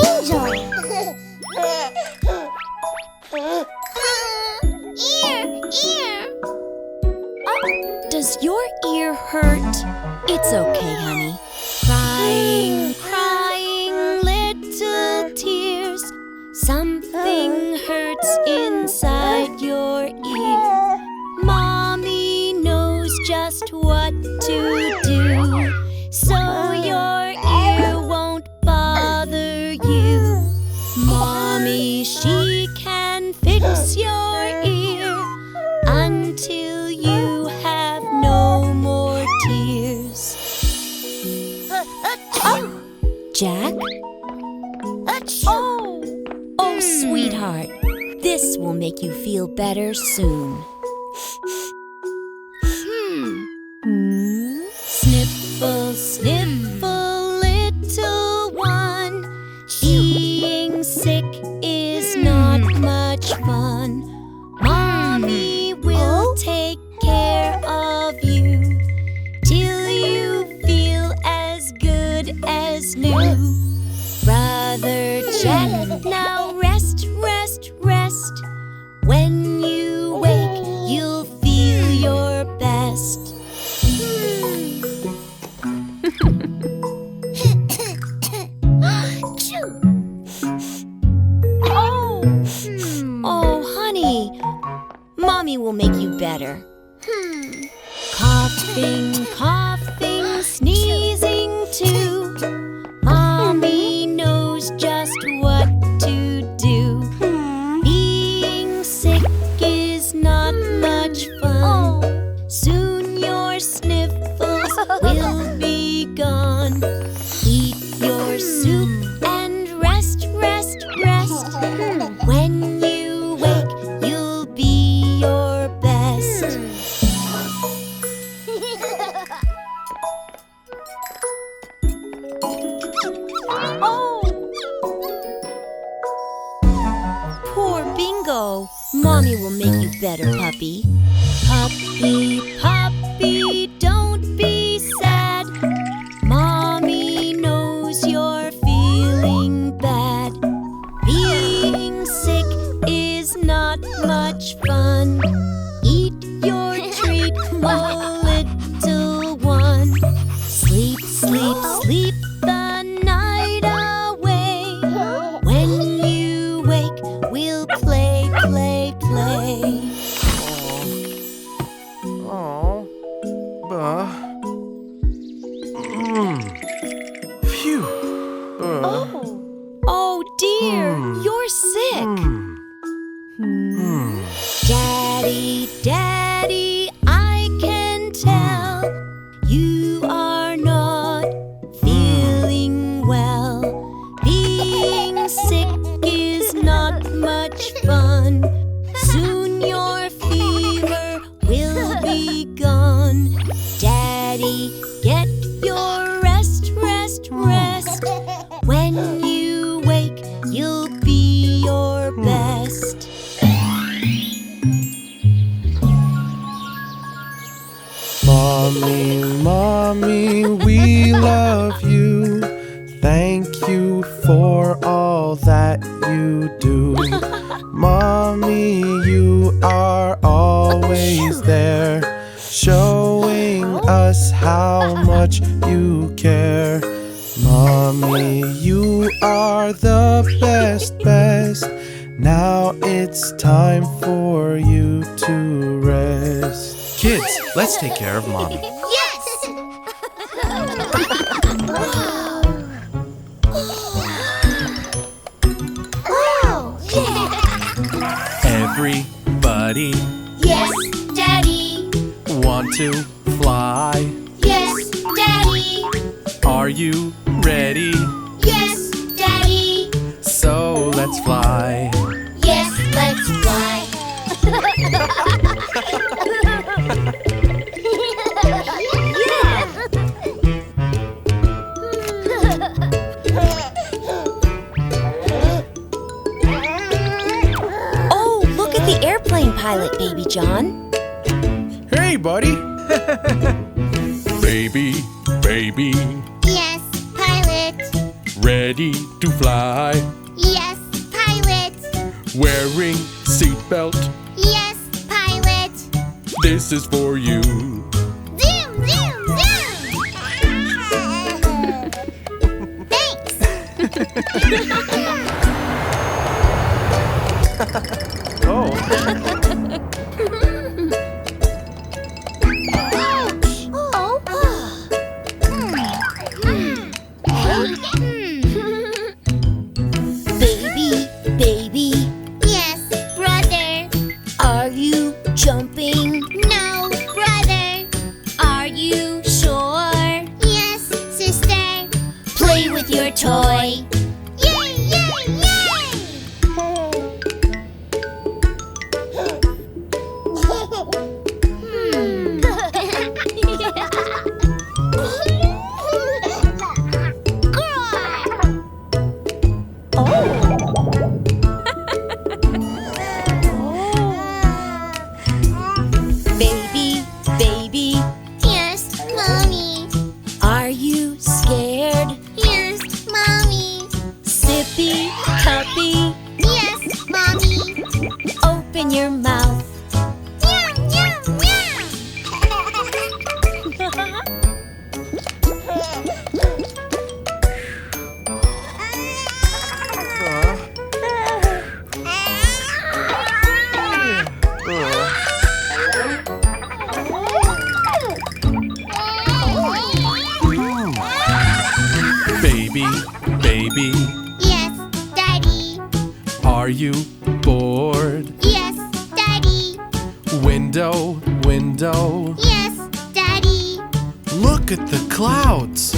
Angel. Ear. Oh, does your ear hurt? It's okay, honey. Crying little tears. Something hurts inside your ear. Mommy knows just what to do, so your ear won't bother you. Mommy, she can fix your ear until you have no more tears. Oh, Jack? Oh, sweetheart, this will make you feel better soon. Sniffle, sniffle, little one. Being sick is not much fun. Mommy will take care of you till you feel as good as new. Brother Jack, now rest, rest, rest. When you wake, you'll feel your best. Oh, honey, Mommy will make you better. Coughing, coughing, sneezing too. Mommy knows just what to do. Being sick is not much fun. Soon your sniffles will be gone. Eat your soup and rest, rest, rest. When you wake, you'll be your best. Poor Bingo. Mommy will make you better, puppy. Puppy, puppy, don't be sad. Mommy knows you're feeling bad. Being sick is not much fun. Eat your treat, oh little one. Sleep, sleep, sleep the night away. When you wake, we'll play, play, play. Phew. Oh dear, you're sick. Daddy, Daddy, I can tell you are not feeling well. Being sick is not much fun. Soon your fever will be gone. Daddy, get your rest, rest, rest. When you wake, you'll be your best. Mommy, Mommy, we love you. Thank you for all that you do. Mommy, you are always there, showing us how much you care. Mommy, you are the best, best. Now it's time for you to rest. Kids, let's take care of Mommy. Yes! Wow! Everybody Yes, Daddy. want to fly? Yes, Daddy. Are you ready? Yes, Daddy. So let's fly. Yes, let's fly. Oh, look at the airplane pilot, Baby John. Hey, buddy. Baby, baby, Yes, ready to fly? Yes, pilot. Wearing seatbelt? Yes, pilot. This is for you. Zoom, zoom, zoom. Thanks. Oh. Baby, baby, Yes, brother. are you jumping? No, brother. Are you sure? Yes, sister. Play with your toy. Yay, yay, yay! Baby, baby, Yes, mommy. are you scared? Yes, mommy. Sippy, cuppy, Yes, mommy. open your mouth. Meow, meow, meow. Baby, baby, Yes, daddy. are you bored? Yes, daddy. Window, window, Yes, daddy. look at the clouds.